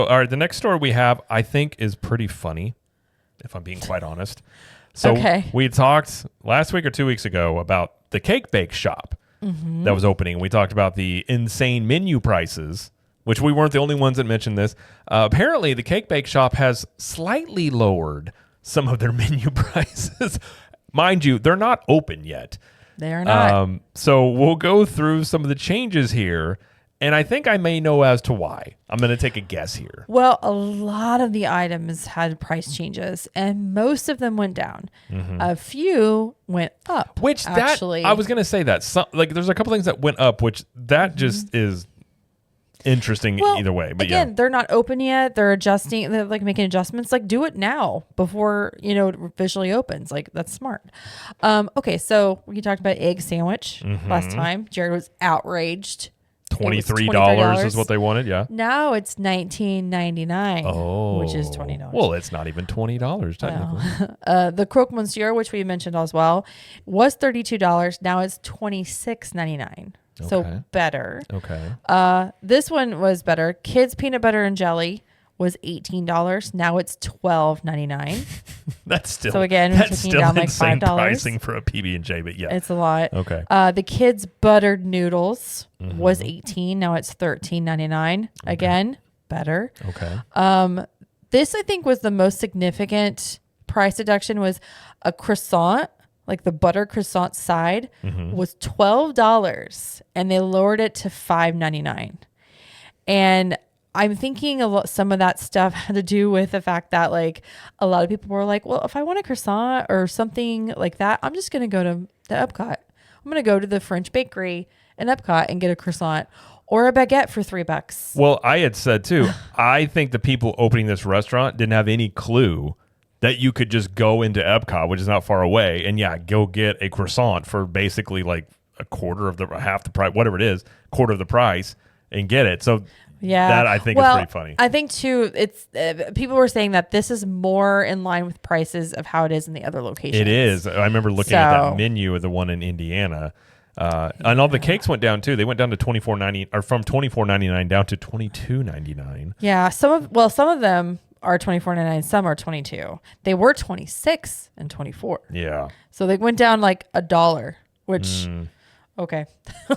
All right, the next story we have, I think, is pretty funny, if I'm being quite honest. So we talked last week or 2 weeks ago about the cake bake shop that was opening. We talked about the insane menu prices, which we weren't the only ones that mentioned this. Apparently, the cake bake shop has slightly lowered some of their menu prices. Mind you, they're not open yet. They are not. So we'll go through some of the changes here. And I think I may know as to why. I'm going to take a guess here. Well, a lot of the items had price changes, and most of them went down. A few went up. Which actually, I was going to say that. There's a couple things that went up, which that just is interesting either way. But again, they're not open yet. They're adjusting. They're like making adjustments. Like, do it now before it officially opens. Like, that's smart. Okay, so we talked about egg sandwich last time. Jared was outraged. $23 is what they wanted, yeah. Now it's $19.99, which is $20. Well, it's not even $20 technically. The croque monsieur, which we mentioned as well, was $32. Now it's $26.99. So better. Okay. This one was better. Kids peanut butter and jelly was $18. Now it's $12.99. That's still so again, that's taking still down like insane $5 pricing for a PB&J, but yeah, it's a lot. Okay. The kids buttered noodles was $18. Now it's $13.99. Again, better. Okay. This I think was the most significant price deduction. Was a croissant, like the butter croissant side, was $12, and they lowered it to $5.99. And I'm thinking some of that stuff had to do with the fact that like a lot of people were like, well, if I want a croissant or something like that, I'm just going to go to the Epcot. I'm going to go to the French bakery in Epcot and get a croissant or a baguette for $3. Well, I had said too, I think the people opening this restaurant didn't have any clue that you could just go into Epcot, which is not far away, and go get a croissant for basically like half the price, whatever it is, quarter of the price, and get it. So that I think is pretty funny. I think too, it's people were saying that this is more in line with prices of how it is in the other locations. It is. I remember looking at that menu of the one in Indiana. And all the cakes went down too. They went down to $24.90, or from $24.99 down to $22.99. Yeah, some of them are $24.99, some are $22. They were $26 and $24. Yeah. So they went down like $1, which okay.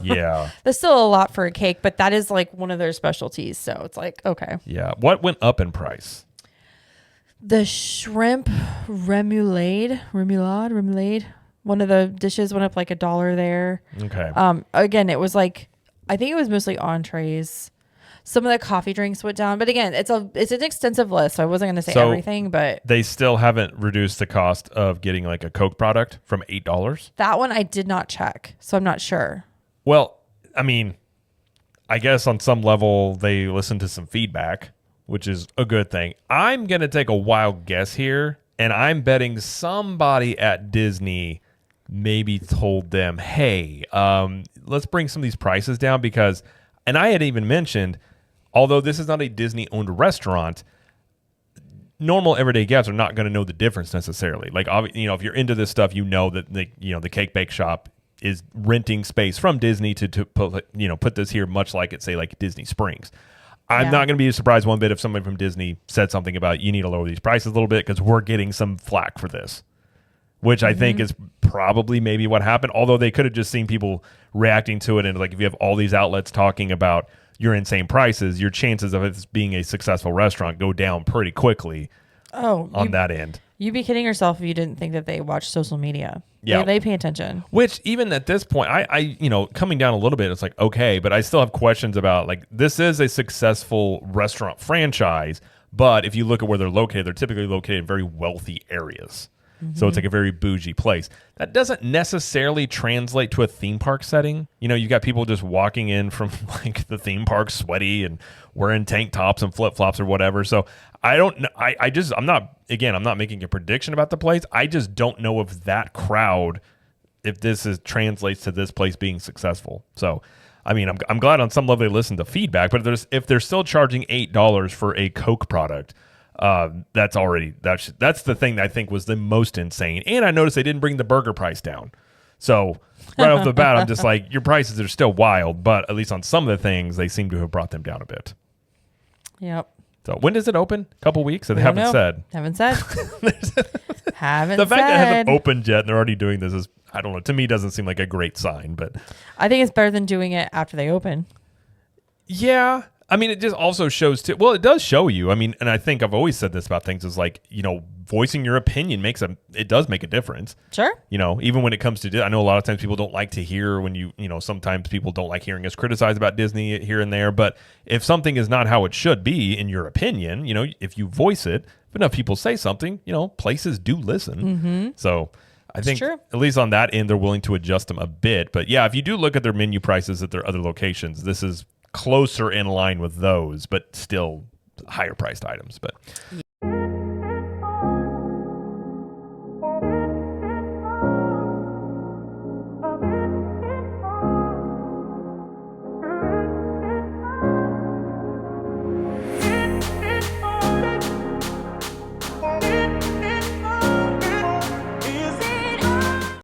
Yeah. That's still a lot for a cake, but that is like one of their specialties. So it's like, okay. Yeah. What went up in price? The shrimp remoulade. One of the dishes went up like $1 there. Okay. Again, it was like, I think it was mostly entrees. Some of the coffee drinks went down, but again, it's an extensive list, so I wasn't going to say everything, but they still haven't reduced the cost of getting like a Coke product from $8. That one I did not check, so I'm not sure. Well, I mean, I guess on some level they listened to some feedback, which is a good thing. I'm going to take a wild guess here, and I'm betting somebody at Disney maybe told them, hey, let's bring some of these prices down because, and I had even mentioned, although this is not a Disney-owned restaurant, normal everyday guests are not going to know the difference necessarily. Like, if you're into this stuff, you know that the cake bake shop is renting space from Disney to put this here, much like it's say like Disney Springs. I'm not going to be surprised one bit if somebody from Disney said something about you need to lower these prices a little bit because we're getting some flack for this, which I think is probably maybe what happened. Although they could have just seen people reacting to it, and like if you have all these outlets talking about your insane prices, your chances of it being a successful restaurant go down pretty quickly. On that end. You'd be kidding yourself if you didn't think that they watch social media. Yeah. They pay attention. Which even at this point, I coming down a little bit, it's like, okay, but I still have questions about like, this is a successful restaurant franchise, but if you look at where they're typically located in very wealthy areas. So it's like a very bougie place. That doesn't necessarily translate to a theme park setting. You got people just walking in from like the theme park sweaty and wearing tank tops and flip-flops or whatever. So I don't know. I'm not making a prediction about the place. I just don't know if that crowd, if this translates to this place being successful. So, I mean, I'm glad on some level they listened to feedback, but if they're still charging $8 for a Coke product, that's the thing that I think was the most insane. And I noticed they didn't bring the burger price down. So right off the bat, I'm just like, your prices are still wild, but at least on some of the things, they seem to have brought them down a bit. Yep. So when does it open? A couple weeks? They haven't said. Haven't said. Haven't The fact that it hasn't said. opened yet and they're already doing this is, I don't know, to me doesn't seem like a great sign, but I think it's better than doing it after they open. yeah. I mean, it just also shows too. Well, it does show you. I mean, and I think I've always said this about things is like, voicing your opinion it does make a difference. Sure. Even when it comes to, I know a lot of times people don't like to hear when sometimes people don't like hearing us criticize about Disney here and there. But if something is not how it should be, in your opinion, if you voice it, if enough people say something, places do listen. Mm-hmm. So I think true. at least on that end, they're willing to adjust them a bit. But yeah, if you do look at their menu prices at their other locations, this is closer in line with those, but still higher priced items. But